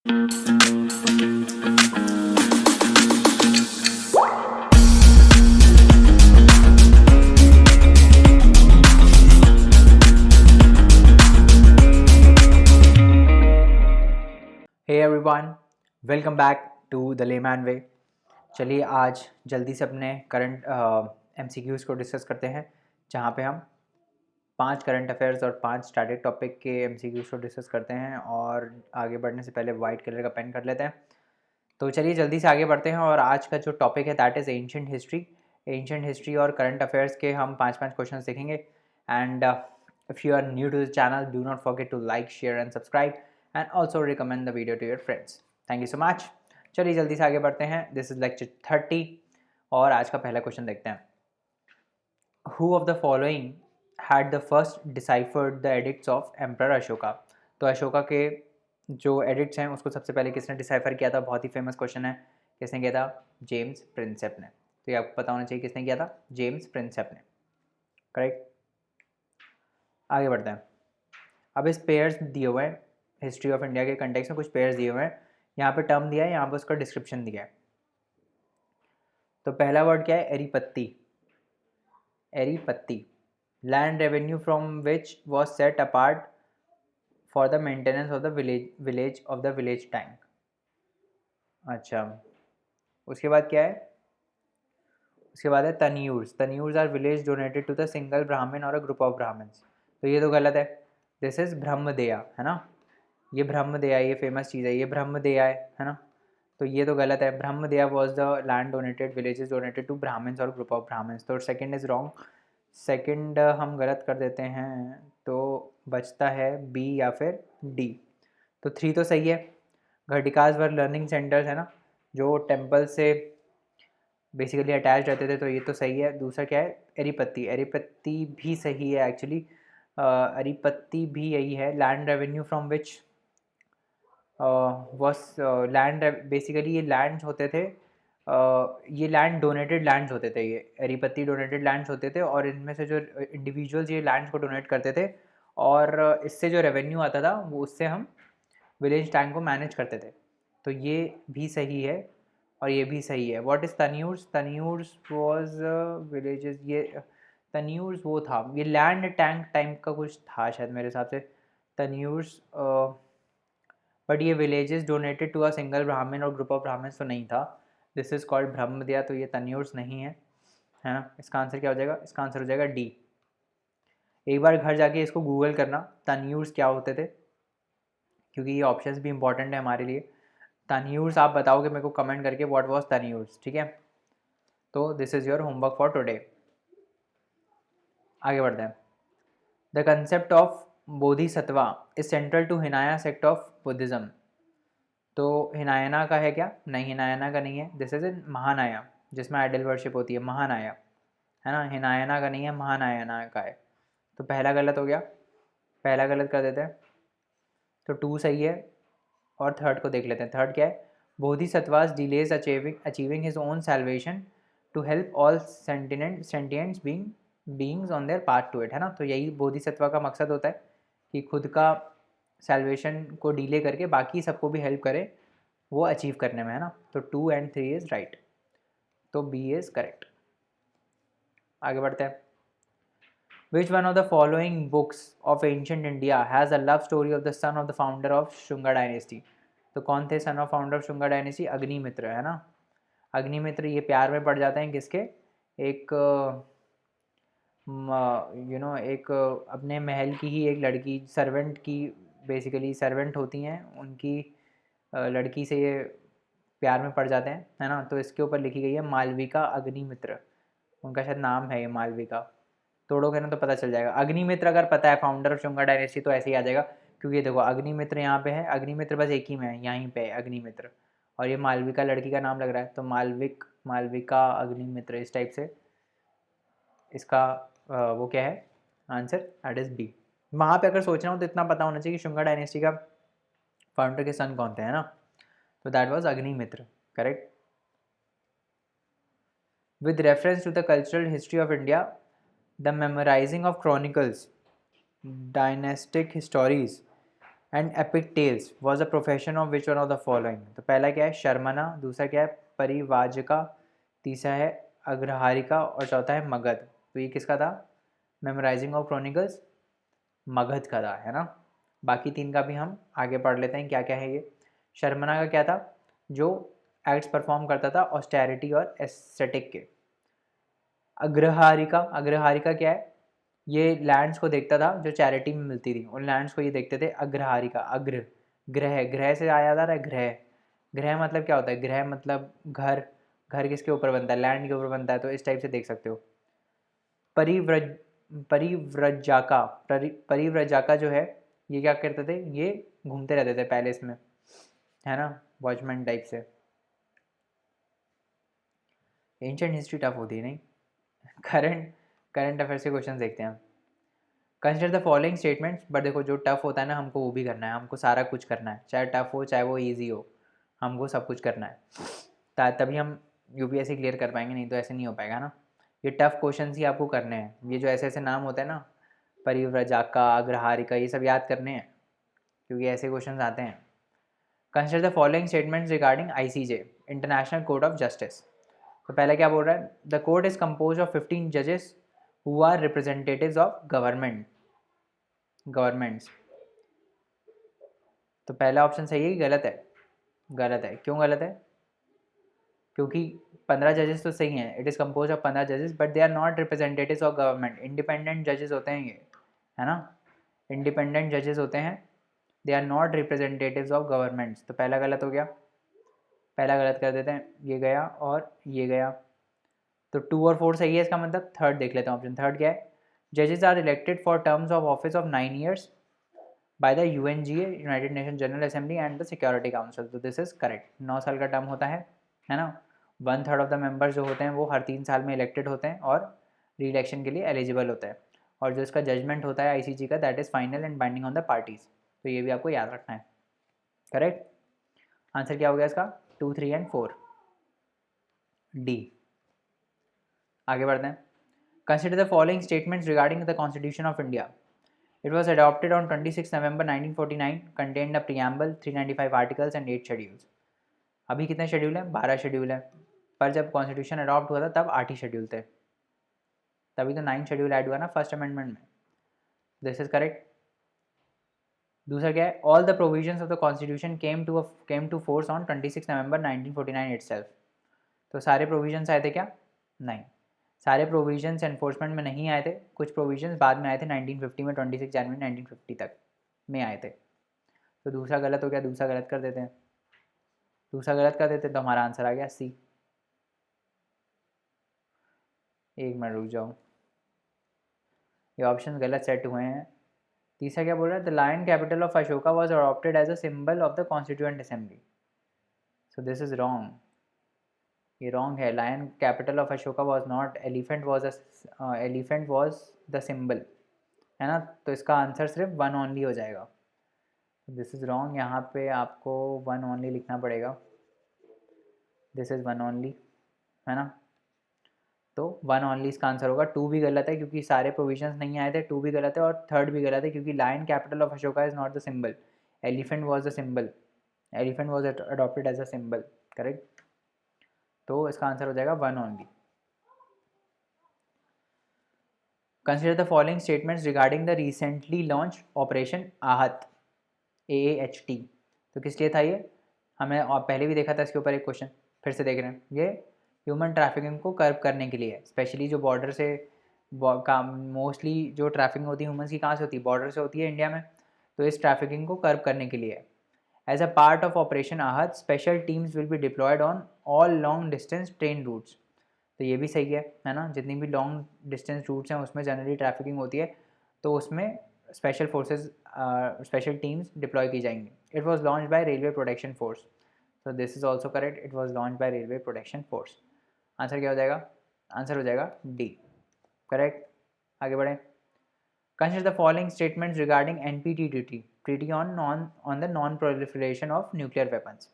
Hey everyone, welcome back to the layman way. चलिए आज जल्दी से अपने करंट MCQs को डिस्कस करते हैं, जहाँ पे हम 5 करंट अफेयर्स और 5 स्टैटिक टॉपिक के MCQs को डिस्कस करते हैं। और आगे बढ़ने से पहले वाइट कलर का पेन कर लेते हैं। तो चलिए जल्दी से आगे बढ़ते हैं और आज का जो टॉपिक है that is ancient history. Ancient history और करंट अफेयर्स के हम 5-5 क्वेश्चन देखेंगे। And if you are new to the channel, do not forget to like, share and subscribe and also recommend the video to your friends. Thank you so much. चलिए जल्दी से आगे बढ़ते हैं। This is lecture 30 और आज का पहला क्वेश्चन देखते हैं। Who of the following had the first deciphered the edicts of Emperor Ashoka? तो अशोका के जो एडिक्ट्स हैं उसको सबसे पहले किसने डिसाइफर किया था? बहुत ही फेमस क्वेश्चन है। किसने किया था? जेम्स प्रिंसेप ने। तो ये आपको पता होना चाहिए किसने किया था? जेम्स प्रिंसेप ने। करेक्ट। आगे बढ़ते हैं। अब इस पेयर्स दिए हुए हैं, हिस्ट्री ऑफ इंडिया के कंटेक्स्ट में कुछ पेयर्स दिए हुए हैं। यहाँ पे टर्म दिया है, यहाँ पे उसका डिस्क्रिप्शन दिया है। तो पहला वर्ड क्या है? Eripatti. Eripatti, land revenue from which was set apart for the maintenance of the village of the village tank. अच्छा, उसके बाद क्या है? उसके बाद है Taniyurs. Taniyurs are village donated to the single Brahman और अ ग्रुप ऑफ ब्राह्मण्स। तो ये तो गलत है। दिस इज ब्रह्मदेया, है ना? ये ब्रह्मदेया, ये फेमस चीज़ है, ये ब्रह्मदेया है ना? तो ये तो गलत है। Brahmadeya was the land donated, villages donated to Brahmans और ग्रुप ऑफ ब्राह्मण्स। तो सेकंड इज रॉन्ग। सेकंड हम गलत कर देते हैं, तो बचता है बी या फिर डी। तो 3 तो सही है। घटिकाज वर लर्निंग सेंटर्स, है ना, जो टेम्पल से बेसिकली अटैच रहते थे, तो ये तो सही है। दूसरा क्या है? एरीपत्ती। एरीपत्ती भी सही है एक्चुअली। एरीपत्ती भी यही है। Land revenue from which was land, basically ये लैंड्स होते थे, ये लैंड डोनेटेड लैंड्स होते थे। ये एरीपत्ती डोनेटेड लैंड्स होते थे और इनमें से जो इंडिविजुअल्स ये लैंड्स को डोनेट करते थे और इससे जो रेवेन्यू आता था वो उससे हम विलेज टैंक को मैनेज करते थे। तो ये भी सही है और ये भी सही है। What is Taniyurs? Taniyurs was villages. ये तन्यूर्स वो था, ये लैंड टैंक टाइप का कुछ था शायद मेरे हिसाब से। तन्यूर्स, बट ये villages donated to a single Brahman और ग्रुप ऑफ ब्राह्मण्स तो नहीं था। This is called Brahmadeya. तो ये तन्यूर्स नहीं है, है ना? इसका आंसर क्या हो जाएगा? इसका आंसर हो जाएगा डी। एक बार घर जाके इसको गूगल करना, तन्यूर्स क्या होते थे, क्योंकि ये ऑप्शंस भी इंपॉर्टेंट है हमारे लिए। तन्यूर्स आप बताओगे मेरे को कमेंट करके व्हाट वाज तन्यूर्स, ठीक है? तो this is your homework for today. आगे बढ़ते हैं। The concept of Bodhisattva is central to Hinaya sect of Buddhism. तो हिनायना का है क्या? नहीं, हिनायना का नहीं है। दिस इज इन महानाया, जिसमें आइडल वर्शिप होती है, महानाया, है ना? हिनायना का नहीं है, महानायना का है। तो पहला गलत हो गया, पहला गलत कर देते हैं। तो 2 सही है और थर्ड को देख लेते हैं। थर्ड क्या है? Bodhisattvas delays achieving his own salvation to help all sentients beings on their path to it, है ना? तो यही बोधिसत्वा का मकसद होता है कि खुद का सैल्वेशन को डिले करके बाकी सबको भी हेल्प करे वो अचीव करने में, है ना? तो 2 and 3 इज़ राइट। तो बी इज़ करेक्ट। आगे बढ़ते हैं। विच one of the following books of ancient India has a love story of the son of the founder of Shunga dynasty? तो कौन थे son of founder of Shunga dynasty? Agnimitra, है ना? अग्निमित्र ये प्यार में पड़ जाते हैं किसके? एक एक अपने महल की ही एक लड़की, सर्वेंट की, बेसिकली सर्वेंट होती हैं उनकी लड़की से ये प्यार में पड़ जाते हैं, है ना? तो इसके ऊपर लिखी गई है मालविका अग्निमित्र। उनका शायद नाम है ये मालविका। तोड़ोगे ना तो पता चल जाएगा। अग्निमित्र अगर पता है फाउंडर ऑफ शुंगा डायनेस्टी तो ऐसे ही आ जाएगा, क्योंकि देखो अग्निमित्र यहाँ पे है, अग्निमित्र बस एक ही में है, यहीं पे है अग्निमित्र, और ये मालविका लड़की का नाम लग रहा है, तो मालविका अग्निमित्र, इस टाइप से इसका वो क्या है आंसर? That is B. वहाँ पे अगर सोचना हो तो इतना पता होना चाहिए कि शुंगा डायनेस्टी का फाउंडर के सन कौन थे, है ना? तो that was Agnimitra, correct. With reference to the cultural history of India, the memorizing of chronicles, dynastic histories, and epic tales was a profession of which one of the following. तो पहला क्या है शर्मना, दूसरा क्या है परिवाजिका, तीसरा है अग्रहारिका और चौथा है मगध। तो ये किसका था? मेमोराइजिंग ऑफ क्रॉनिकल्स मगध का था, है ना। बाकी तीन का भी हम आगे पढ़ लेते हैं क्या क्या है ये। शर्मना का क्या था? जो एक्ट्स परफॉर्म करता था ऑस्टेरिटी और एस्थेटिक के। अग्रहारिका, अग्रहारिका क्या है? ये लैंड्स को देखता था जो चैरिटी में मिलती थी, उन लैंड्स को ये देखते थे। अग्रहारिका, अग्र ग्रह, ग्रह से आया था ग्रह। ग्रह मतलब क्या होता है? ग्रह मतलब घर। घर किसके ऊपर बनता है? लैंड के ऊपर बनता है, तो इस टाइप से देख सकते हो। परिव्रज परिव्रजाका, परिव्रजाका जो है ये क्या करते थे? ये घूमते रहते थे पैलेस में, है ना, वॉचमैन टाइप से। एंशिएंट हिस्ट्री टफ होती है नहीं। करंट करंट अफेयर से क्वेश्चन देखते हैं। Consider the following statements, but देखो जो टफ होता है ना हमको वो भी करना है, हमको सारा कुछ करना है, चाहे टफ हो चाहे वो ईजी हो, हमको सब कुछ करना है तभी हम यूपीएससी क्लियर कर पाएंगे, नहीं तो ऐसे नहीं हो पाएगा ना। ये टफ क्वेश्चन ही आपको करने हैं, ये जो ऐसे ऐसे नाम होते हैं ना, परिव्रजाका, अग्रहारिका, ये सब याद करने हैं क्योंकि ऐसे क्वेश्चन आते हैं। Consider the following statements regarding ICJ, international court of justice. तो पहले क्या बोल रहा है? The court is compose of 15 जजेस who are representatives of governments. तो पहला ऑप्शन सही है कि गलत है? गलत है। क्यों गलत है? क्योंकि 15 जजेस तो सही हैं, इट इज़ कम्पोज ऑफ 15 जजेस, but they are not representatives of government. Independent जजेस होते हैं ये, है ना, इंडिपेंडेंट जजेस होते हैं, they are not representatives of governments. तो पहला गलत हो गया, पहला गलत कर देते हैं, ये गया और ये गया। तो 2 और 4 सही है, इसका मतलब थर्ड देख लेते हैं। ऑप्शन थर्ड क्या है? जजेस are elected for terms of office of 9 years by the UNGA, united nation general assembly and the security council. तो दिस इज करेक्ट। 9 साल का टर्म होता है ना। 1/3 ऑफ द मेंबर्स जो होते हैं वो हर 3 साल में इलेक्टेड होते हैं और री इलेक्शन के लिए एलिजिबल होता है। और जो इसका जजमेंट होता है आईसीजी का, that is final and binding on the parties. तो ये भी आपको याद रखना है। करेक्ट आंसर क्या हो गया इसका? 2, 3 एंड 4 डी। आगे बढ़ते हैं। Consider the following statements regarding the constitution of India. It was adopted on 26 November 1949, contained a preamble, 395 articles and 8 schedules. अभी कितने शेड्यूल हैं? 12 शेड्यूल हैं, पर जब कॉन्स्टिट्यूशन अडॉप्ट हुआ था तब 8 ही शेड्यूल थे, तभी तो 9 शेड्यूल ऐड हुआ ना फर्स्ट अमेंडमेंट में। This is correct. दूसरा क्या है? All the provisions of the constitution came to force on 26 November 1949 itself. तो सारे प्रोविजंस आए थे क्या? नहीं, सारे प्रोविजंस एनफोर्समेंट में नहीं आए थे, कुछ प्रोविजंस बाद में आए थे 1950 में, 26 जनवरी 1950 तक में आए थे। तो दूसरा गलत हो गया, दूसरा गलत कर देते हैं, दूसरा गलत कर देते तो हमारा आंसर आ गया सी। एक मिनट रुक जाओ, ये ऑप्शन गलत सेट हुए हैं। तीसरा क्या बोल रहा है? The lion capital of Ashoka was adopted as a symbol of the constituent assembly. So this is wrong, ये रॉन्ग है। Lion capital of Ashoka was not, elephant was the symbol, है ना। तो इसका आंसर सिर्फ 1 ओनली हो जाएगा। दिस इज़ रॉन्ग, यहाँ पे आपको 1 ओनली लिखना पड़ेगा। दिस इज़ 1 ओनली, है ना। तो 1 ओनली इसका आंसर होगा। 2 भी गलत है क्योंकि सारे प्रोविजंस नहीं आए थे, 2 भी गलत है, और थर्ड भी गलत है क्योंकि lion capital of Ashoka is not the symbol, elephant was the symbol, elephant was adopted as a symbol. Correct, तो इसका आंसर हो जाएगा 1 only. Consider the following statements regarding the recently launch operation Aahat, AAHT। तो किस लिए था ये? हमें और पहले भी देखा था इसके ऊपर एक क्वेश्चन, फिर से देख रहे हैं। ये ह्यूमन ट्रैफिकिंग को कर्व करने के लिए है, स्पेशली जो बॉर्डर से मोस्टली जो ट्रैफिकिंग होती है ह्यूमन्स की कहाँ से होती है? बॉर्डर से होती है इंडिया में। तो इस ट्रैफिकिंग को कर्व करने के लिए as a part of operation Aahat, special teams will be deployed on all long distance train routes. तो ये भी सही है ना। जितनी भी लॉन्ग डिस्टेंस रूट्स हैं उसमें जनरली ट्रैफिकिंग होती है, तो उसमें special forces, special teams deploy की जाएंगी। It was launch by railway protection force. So this is also correct, it was launch by railway protection force. Answer क्या हो जाएगा? आंसर हो जाएगा डी। करेक्ट, आगे बढ़ें। Consider the following statements regarding NPT treaty on the non proliferation of nuclear weapons.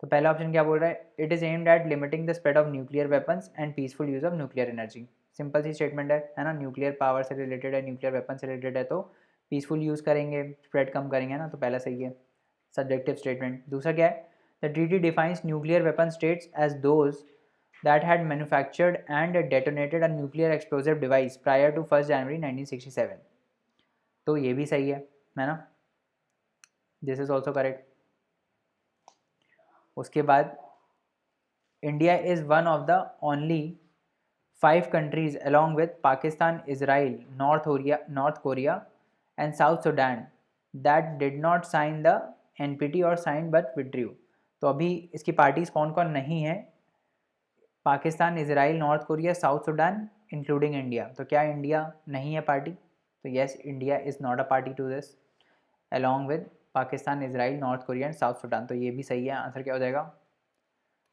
तो पहला option क्या बोल रहा है? It is aimed at limiting the spread of nuclear weapons and peaceful use of nuclear energy. Simple सी statement है ना। Nuclear power से रिलेटेड है, न्यूक्लियर वेपन से रिलेटेड है, तो पीसफुल यूज़ करेंगे, स्प्रेड कम करेंगे ना, तो पहला सही है सब्जेक्टिव स्टेटमेंट। दूसरा क्या है, the treaty defines nuclear weapon states as those that had manufactured and detonated a nuclear explosive device prior to 1 January 1967। तो ये भी सही है ना, दिस इज ऑल्सो करेक्ट। उसके बाद India is one of the only 5 countries along with Pakistan, Israel, North Korea and South Sudan that did not sign the NPT or signed but withdrew। तो अभी इसकी पार्टीज कौन कौन नहीं है, Pakistan, Israel, North Korea, South Sudan including India. तो क्या India नहीं है पार्टी? तो yes, India is not a party to this along with Pakistan, Israel, North Korea and South Sudan. तो ये भी सही है। आंसर क्या हो जाएगा?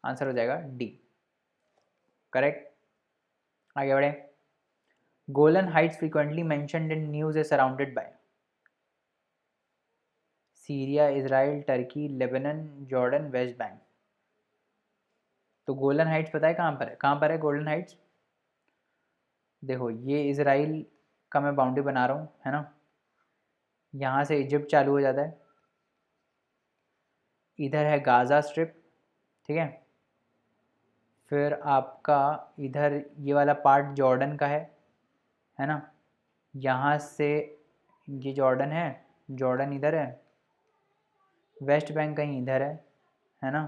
आंसर हो जाएगा डी, करेक्ट। आगे बढ़े। Golan Heights frequently mentioned in news is surrounded by Syria, Israel, Turkey, Lebanon, Jordan, West Bank. तो गोलन हाइट्स पता है कहाँ पर है? कहाँ पर है गोलन हाइट्स? देखो, ये इजराइल का मैं बाउंड्री बना रहा हूँ, है ना, यहाँ से इजिप्ट चालू हो जाता है, इधर है गाज़ा स्ट्रिप, ठीक है, फिर आपका इधर ये वाला पार्ट जॉर्डन का है ना, यहाँ से ये जॉर्डन है, जॉर्डन इधर है, वेस्ट बैंक कहीं इधर है ना,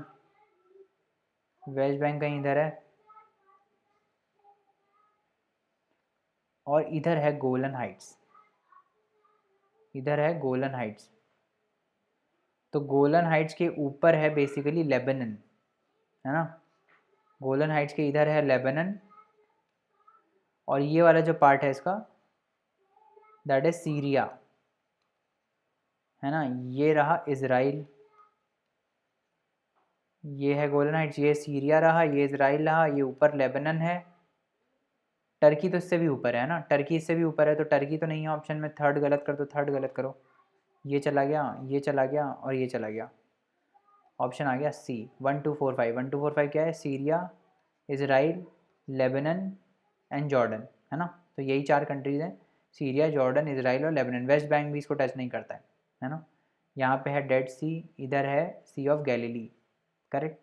वेस्ट बैंक कहीं इधर है, और इधर है गोलन हाइट्स, इधर है गोलन हाइट्स। तो गोलन हाइट्स के ऊपर है बेसिकली लेबनन, है ना, गोलन हाइट्स के इधर है लेबनन, और ये वाला जो पार्ट है इसका दैट इज सीरिया, है ना, ये रहा इजराइल, ये है गोलन हाइट्स, ये सीरिया रहा, ये इजराइल रहा, ये ऊपर लेबनन है, टर्की तो इससे भी ऊपर है ना, टर्की इससे भी ऊपर है, तो टर्की तो नहीं है ऑप्शन में, थर्ड गलत कर दो, थर्ड गलत करो, ये चला गया, ये चला गया और ये चला गया, ऑप्शन आ गया सी। 1 2 4 5, 1 2 4 5 क्या है? Syria, Israel, Lebanon and Jordan, है ना। तो यही 4 कंट्रीज़ हैं, सीरिया, जॉर्डन, इजराइल और लेबनन। वेस्ट बैंक भी इसको टच नहीं करता है ना। यहाँ पे है डेड सी, इधर है सी ऑफ गैलीली, करेक्ट।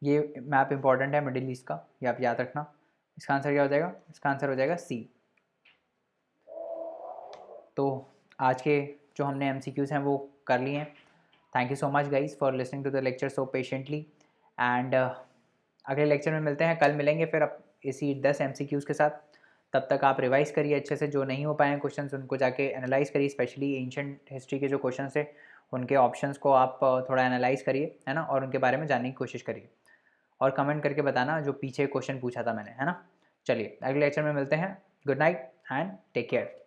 ये मैप इंपॉर्टेंट है मिडिल ईस्ट का, ये आप याद रखना। इसका आंसर क्या हो जाएगा? इसका आंसर हो जाएगा सी। तो आज के जो हमने MCQs हैं वो कर लिए हैं। Thank you so much guys for listening to the lecture so patiently, and अगले लेक्चर में मिलते हैं, कल मिलेंगे फिर अब इसी 10 MCQs के साथ। तब तक आप रिवाइज़ करिए अच्छे से, जो नहीं हो पाए हैं क्वेश्चंस उनको जाके एनालाइज़ करिए, स्पेशली एंशिएंट हिस्ट्री के जो क्वेश्चंस थे उनके ऑप्शंस को आप थोड़ा एनालाइज़ करिए, है ना, और उनके बारे में जानने की कोशिश करिए, और कमेंट करके बताना जो पीछे क्वेश्चन पूछा था मैंने, है ना। चलिए अगले लेक्चर में मिलते हैं। Good night and take care.